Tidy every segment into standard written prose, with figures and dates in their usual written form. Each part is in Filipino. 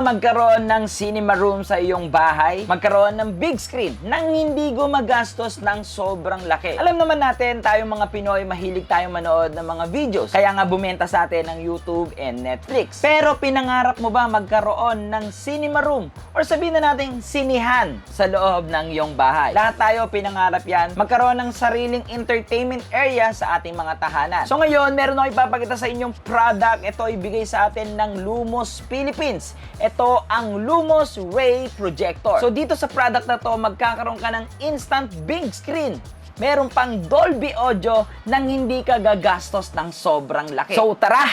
ba magkaroon ng cinema room sa iyong bahay? Magkaroon ng big screen nang hindi gumagastos ng sobrang laki. Alam naman natin, tayong mga Pinoy, mahilig tayong manood ng mga videos. Kaya nga bumenta sa atin ng YouTube and Netflix. Pero pinangarap mo ba magkaroon ng cinema room? Or sabihin na natin, sinihan sa loob ng iyong bahay? Lahat tayo pinangarap yan, magkaroon ng sariling entertainment area sa ating mga tahanan. So ngayon, meron ako ipapakita sa inyong product. Ito ibigay sa atin ng Lumos Philippines. Ito ang Lumos Ray Projector. So dito sa product na to, magkakaroon ka ng instant big screen. Meron pang Dolby Audio nang hindi ka gagastos ng sobrang laki. So tara,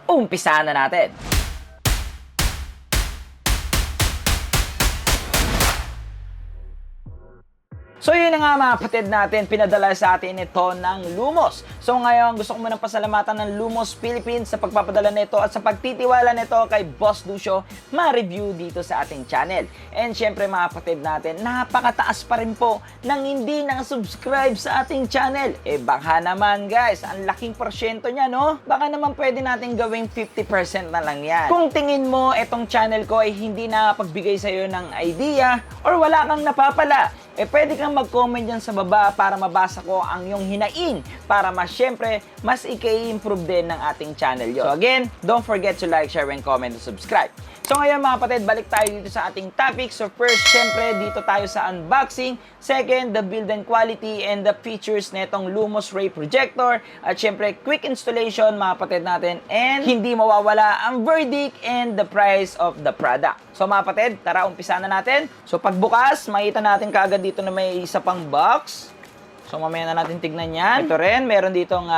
umpisahan na natin. So yun na nga mga kapatid natin, pinadala sa atin ito ng Lumos. So ngayon, gusto ko munang pasalamatan ng Lumos Philippines sa pagpapadala nito at sa pagtitiwala nito kay Boss Lucio ma-review dito sa ating channel. And syempre mga kapatid natin, napakataas pa rin po ng hindi nang-subscribe sa ating channel. Baka naman guys, ang laking porsyento niya, no? Baka naman pwede natin gawing 50% na lang yan. Kung tingin mo itong channel ko ay hindi nakapagbigay sa'yo ng idea or wala kang napapala, pwede kang mag-comment dyan sa baba para mabasa ko ang iyong hinaing para syempre, mas i-improve din ng ating channel yun. So again, don't forget to like, share, and comment, and subscribe. So ngayon mga kapatid, balik tayo dito sa ating topic. So first, syempre, dito tayo sa unboxing. Second, the build and quality and the features netong Lumos Ray Projector. At syempre, quick installation mga kapatid natin. And hindi mawawala ang verdict and the price of the product. So mga kapatid, tara, umpisa na natin. So pagbukas, makita natin kaagad dito na may isa pang box. So mamaya na natin tignan yan. Ito rin, meron ditong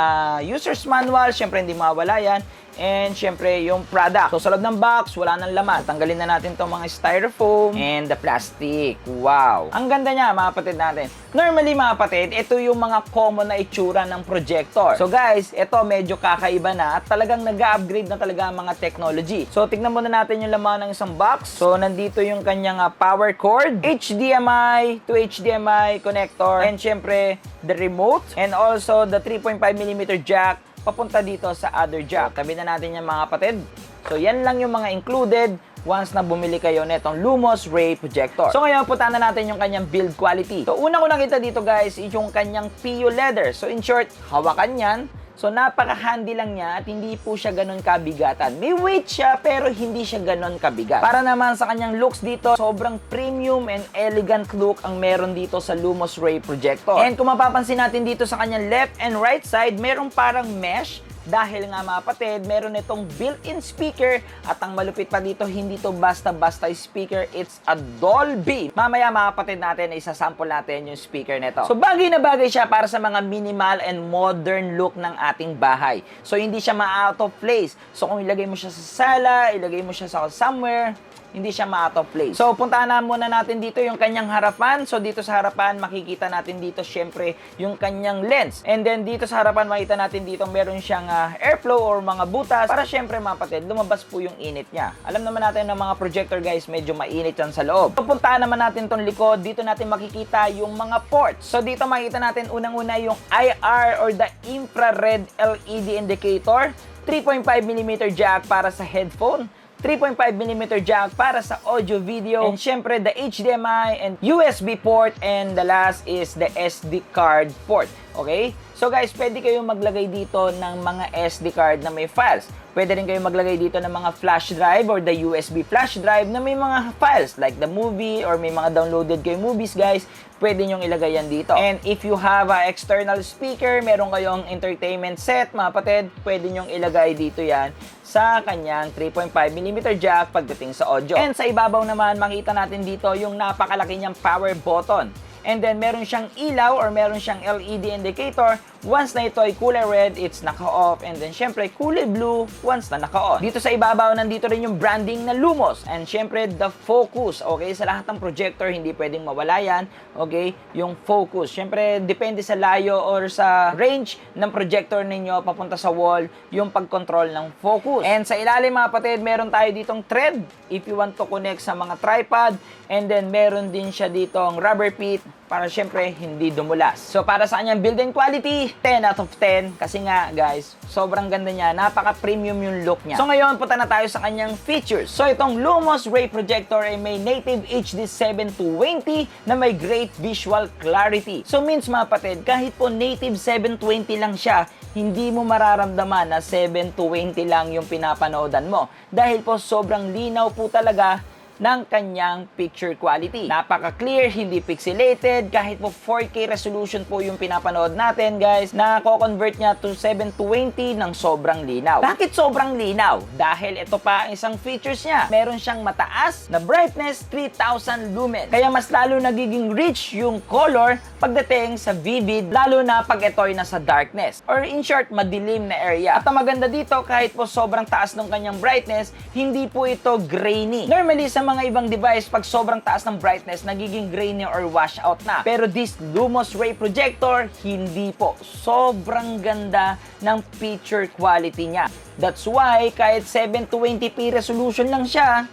user's manual. Syempre, hindi mawawala yan. And syempre, yung product. So, sa loob ng box, wala nang laman. Tanggalin na natin itong mga styrofoam and the plastic. Wow! Ang ganda niya, mga kapatid natin. Normally, mga kapatid, ito yung mga common na itsura ng projector. So, guys, ito medyo kakaiba na at talagang nag-upgrade na talaga ang mga technology. So, tignan muna natin yung laman ng isang box. So, nandito yung kanyang power cord, HDMI to HDMI connector, and syempre, the remote, and also the 3.5mm jack papunta dito sa other jack. Tabi na natin yan mga kapatid. So yan lang yung mga included once na bumili kayo netong Lumos Ray Projector. So ngayon, punta na natin yung kanyang build quality. So una ko nakita dito guys, yung kanyang PU leather. So in short, hawakan yan. So napaka-handy lang niya at hindi po siya ganun kabigatan. May weight siya pero hindi siya ganun kabigat. Para naman sa kanyang looks dito, sobrang premium and elegant look ang meron dito sa Lumos Ray Projector. And kung mapapansin natin dito sa kanyang left and right side, merong parang mesh. Dahil nga mga kapatid, meron itong built-in speaker at ang malupit pa dito, hindi to basta-basta speaker, it's a Dolby. Mamaya mga kapatid natin, isasample natin yung speaker nito. So bagay na bagay siya para sa mga minimal and modern look ng ating bahay. So hindi siya ma-out of place. So kung ilagay mo siya sa sala, ilagay mo siya sa somewhere, hindi siya ma-out of place. So, puntahan na muna natin dito yung kanyang harapan. So, dito sa harapan, makikita natin dito, syempre, yung kanyang lens. And then, dito sa harapan, makita natin dito, meron siyang airflow or mga butas para, syempre, mga kapatid, lumabas po yung init niya. Alam naman natin ng mga projector, guys, medyo mainit yan sa loob. So, puntahan naman natin tong likod. Dito natin makikita yung mga ports. So, dito makikita natin, unang-una yung IR or the infrared LED indicator. 3.5mm jack para sa headphone. 3.5mm jack para sa audio video, and syempre the HDMI and USB port, and the last is the SD card port. Okay? So guys, pwede kayong maglagay dito ng mga SD card na may files. Pwede rin kayong maglagay dito ng mga flash drive or the USB flash drive na may mga files like the movie or may mga downloaded kayo movies guys. Pwede nyong ilagay yan dito. And if you have a external speaker, meron kayong entertainment set, mga kapatid, pwede nyong ilagay dito yan sa kanyang 3.5mm jack pagdating sa audio. And sa ibabaw naman, makita natin dito yung napakalaki niyang power button. And then, meron siyang ilaw or meron siyang LED indicator. Once na ito ay kulay red, it's naka-off. And then, syempre, kulay blue once na naka-on. Dito sa ibabaw, nandito rin yung branding na Lumos. And syempre, the focus. Okay? Sa lahat ng projector, hindi pwedeng mawala yan. Okay? Yung focus. Syempre, depende sa layo or sa range ng projector ninyo papunta sa wall, yung pag-control ng focus. And sa ilalim, mga kapatid, meron tayo ditong thread if you want to connect sa mga tripod. And then, meron din siya ditong rubber pit para syempre hindi dumulas. So para sa kanyang build and quality, 10 out of 10 kasi nga guys, sobrang ganda niya, napaka-premium yung look niya. So ngayon, punta na tayo sa kanyang features. So itong Lumos Ray Projector ay may native HD 720 na may great visual clarity. So means mga kapatid, kahit po native 720 lang siya, hindi mo mararamdaman na 720 lang yung pinapanoodan mo. Dahil po sobrang linaw po talaga ng kanyang picture quality. Napaka-clear, hindi pixelated, kahit po 4K resolution po yung pinapanood natin guys, nako-convert niya to 720 ng sobrang linaw. Bakit sobrang linaw? Dahil ito pa ang isang features niya. Meron siyang mataas na brightness, 3000 lumens. Kaya mas lalo nagiging rich yung color pagdating sa vivid, lalo na pag ito'y nasa darkness. Or in short, madilim na area. At ang maganda dito, kahit po sobrang taas ng kanyang brightness, hindi po ito grainy. Normally sa mga ibang device, pag sobrang taas ng brightness, nagiging grainy or wash out na. Pero this Lumos Ray Projector, hindi po. Sobrang ganda ng picture quality niya. That's why, kahit 720p resolution lang siya,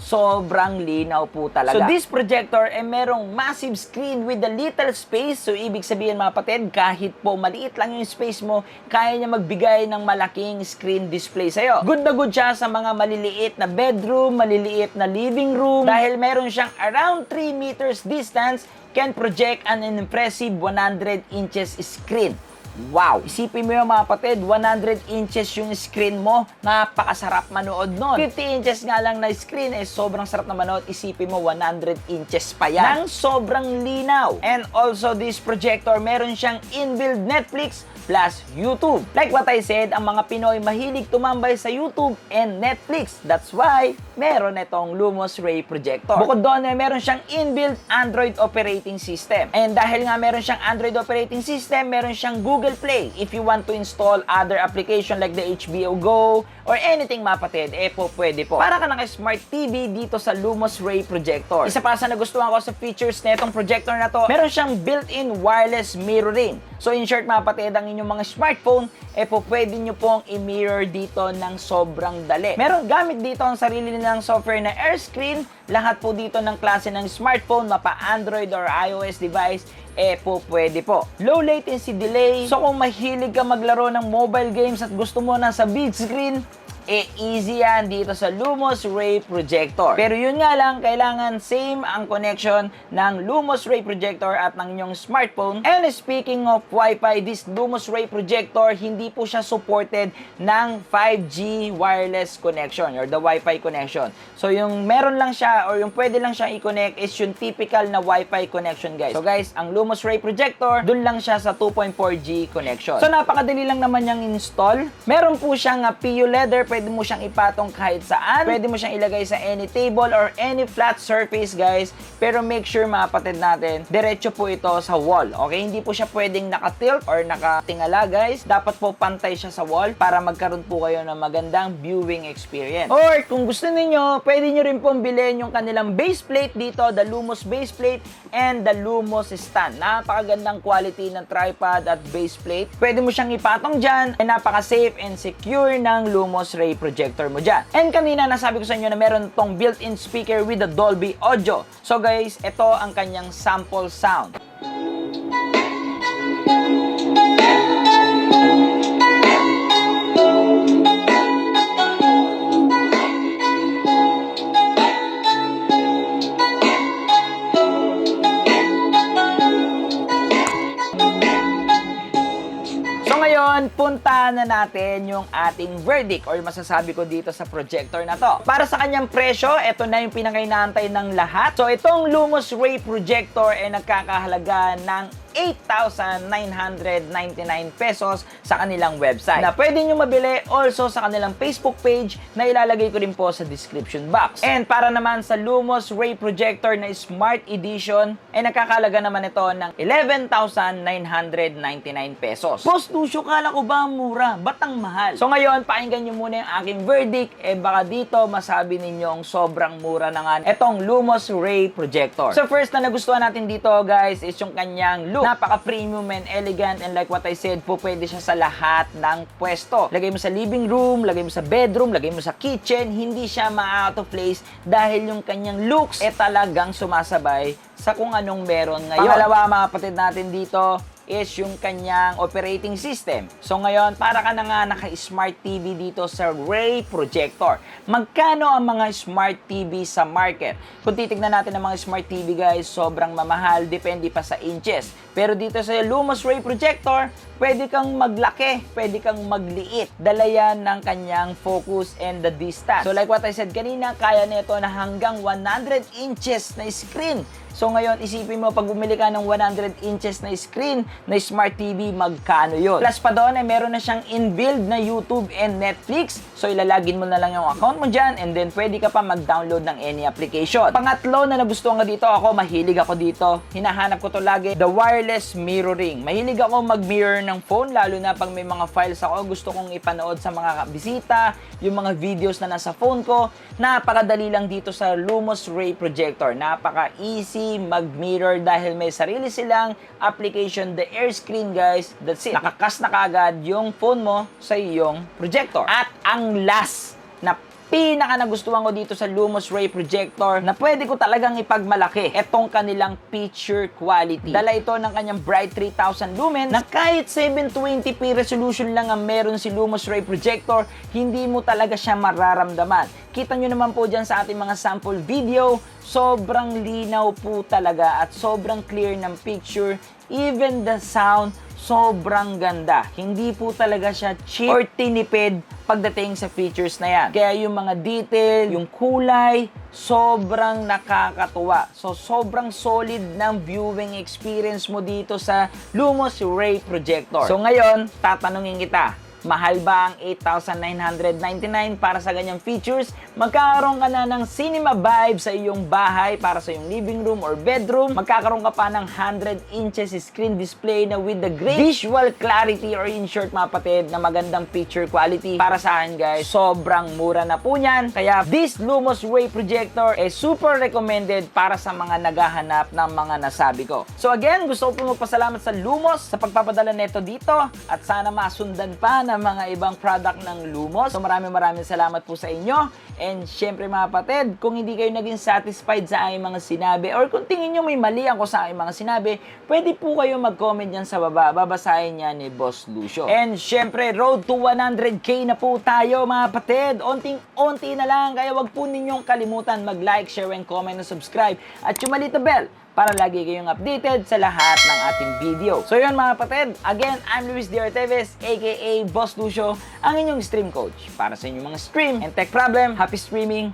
sobrang linaw po talaga. So this projector ay merong massive screen with a little space. So ibig sabihin mga kapatid, kahit po maliit lang yung space mo, kaya niya magbigay ng malaking screen display sa'yo. Good na good siya sa mga maliliit na bedroom, maliliit na living room. Dahil meron siyang around 3 meters distance, can project an impressive 100 inches screen. Wow! Isipin mo yung mga kapatid, 100 inches yung screen mo, napakasarap manood nun. 50 inches nga lang na screen, sobrang sarap na manood. Isipin mo, 100 inches pa yan. Nang sobrang linaw. And also, this projector, meron siyang inbuilt Netflix plus YouTube. Like what I said, ang mga Pinoy mahilig tumambay sa YouTube and Netflix. That's why, meron itong Lumos Ray Projector. Bukod doon, meron siyang inbuilt Android operating system. And dahil nga meron siyang Android operating system, meron siyang Google Play. If you want to install other application like the HBO Go or anything mapatid, pwede po. Para ka ng Smart TV dito sa Lumos Ray Projector. Isa pa sa nagustuhan ko sa features na itong projector na to, meron siyang built-in wireless mirroring. So in short mga kapatid, ang inyong mga smartphone, pwede nyo pong i-mirror dito ng sobrang dali. Meron gamit dito ang sarili nilang software na AirScreen. Lahat po dito ng klase ng smartphone, mapa Android or iOS device, pwede po. Low latency delay. So kung mahilig ka maglaro ng mobile games at gusto mo na sa big screen, easy yan dito sa Lumos Ray Projector. Pero yun nga lang, kailangan same ang connection ng Lumos Ray Projector at ng inyong smartphone. And speaking of Wi-Fi, this Lumos Ray Projector, hindi po siya supported ng 5G wireless connection or the Wi-Fi connection. So yung meron lang siya or yung pwede lang siyang i-connect is yung typical na Wi-Fi connection guys. So guys, ang Lumos Ray Projector, dun lang siya sa 2.4G connection. So napakadali lang naman niyang install. Meron po siyang PU leather, pwede mo siyang ipatong kahit saan. Pwede mo siyang ilagay sa any table or any flat surface, guys. Pero make sure mga kapatid natin, diretso po ito sa wall. Okay? Hindi po siya pwedeng naka-tilt or nakatingala, guys. Dapat po pantay siya sa wall para magkaroon po kayo ng magandang viewing experience. Or kung gusto niyo, pwede niyo rin pong bilhin yung kanilang base plate dito, the Lumos base plate and the Lumos stand. Napakagandang quality ng tripod at base plate. Pwede mo siyang ipatong dyan. Napaka-safe and secure ng Lumos Ray Projector mo dyan. And kanina nasabi ko sa inyo na meron tong built-in speaker with the Dolby Audio. So guys, ito ang kanyang sample sound. Punta na natin yung ating verdict or masasabi ko dito sa projector na to. Para sa kanyang presyo, ito na yung pinakainaantay ng lahat. So itong Lumos Ray Projector ay nagkakahalaga ng 8,999 pesos sa kanilang website na pwede nyo mabili also sa kanilang Facebook page na ilalagay ko rin po sa description box. And para naman sa Lumos Ray Projector na Smart Edition ay nakakalaga naman ito ng 11,999 pesos. Boss Lucio, kala ko ba mura? Ba't ang mahal? So ngayon, pakinggan nyo muna yung aking verdict. Baka dito masabi ninyong sobrang mura na nga itong Lumos Ray Projector. So first na nagustuhan natin dito guys is yung kanyang look. look. Napaka-premium and elegant, and like what I said, po pwede siya sa lahat ng pwesto. Lagay mo sa living room, lagay mo sa bedroom, lagay mo sa kitchen, hindi siya ma-out of place dahil yung kanyang looks talagang sumasabay sa kung anong meron ngayon. Pangalawa, mga kapatid natin dito, is yung kanyang operating system. So ngayon, para ka na nga naka-smart TV dito sa Ray Projector. Magkano ang mga smart TV sa market? Kung titignan natin ang mga smart TV guys, sobrang mamahal, depende pa sa inches. Pero dito sa Lumos Ray Projector, pwede kang maglaki, pwede kang magliit. Dala yan ng kanyang focus and the distance. So like what I said kanina, kaya nito na hanggang 100 inches na screen. So ngayon, isipin mo, pag bumili ka ng 100 inches na screen na Smart TV, magkano yun? Plus pa doon, meron na siyang inbuilt na YouTube and Netflix. So ilalagin mo na lang yung account mo dyan, and then pwede ka pa mag-download ng any application. Pangatlo na nagustuhan ko dito, mahilig ako dito. Hinahanap ko to lagi, the wireless mirroring. Mahilig ako mag-mirror ng phone, lalo na pag may mga files ako, gusto kong ipanood sa mga bisita, yung mga videos na nasa phone ko. Napakadali lang dito sa Lumos Ray Projector. Napaka-easy mag-mirror dahil may sarili silang application, the air screen guys. That's it. Nakakas na kaagad yung phone mo sa iyong projector. At ang last na pinaka nagustuhan ko dito sa Lumos Ray Projector na pwede ko talagang ipagmalaki, etong kanilang picture quality. Dala ito ng kanyang Bright 3000 lumens na kahit 720p resolution lang ang meron si Lumos Ray Projector, hindi mo talaga siya mararamdaman. Kita nyo naman po dyan sa ating mga sample video, sobrang linaw po talaga at sobrang clear ng picture. Even the sound, sobrang ganda. Hindi po talaga siya cheap or tinipid pagdating sa features na yan. Kaya yung mga detail, yung kulay, sobrang nakakatuwa. So, sobrang solid ng viewing experience mo dito sa Lumos Ray Projector. So, ngayon, tatanungin kita, mahal ba ang 8,999 para sa ganyang features? Magkakaroon ka na ng cinema vibe sa iyong bahay para sa iyong living room or bedroom. Magkakaroon ka pa ng 100 inches screen display na with the great visual clarity, or in short mga kapatid, na magandang picture quality. Para sa akin guys, sobrang mura na po niyan. Kaya this Lumos Ray Projector is super recommended para sa mga naghahanap ng mga nasabi ko. So again, gusto ko po magpasalamat sa Lumos sa pagpapadala nito dito, at sana masundan pa ng mga ibang product ng Lumos. So maraming salamat po sa inyo. And syempre mga kapatid, kung hindi kayo naging satisfied sa aking mga sinabi, or kung tingin nyo may mali ako sa aking mga sinabi, pwede po kayo mag-comment yan sa baba. Babasahin niya ni Boss Lucio. And syempre, road to 100k na po tayo mga kapatid. Onting-onti na lang. Kaya wag po ninyong kalimutan mag-like, share, and comment, and subscribe. At yung malita bell para lagi kayong updated sa lahat ng ating video. So yun mga kapatid, again, I'm Luis D. Orteves, aka Boss Lucio, ang inyong stream coach para sa inyong mga stream and tech problem. Happy streaming!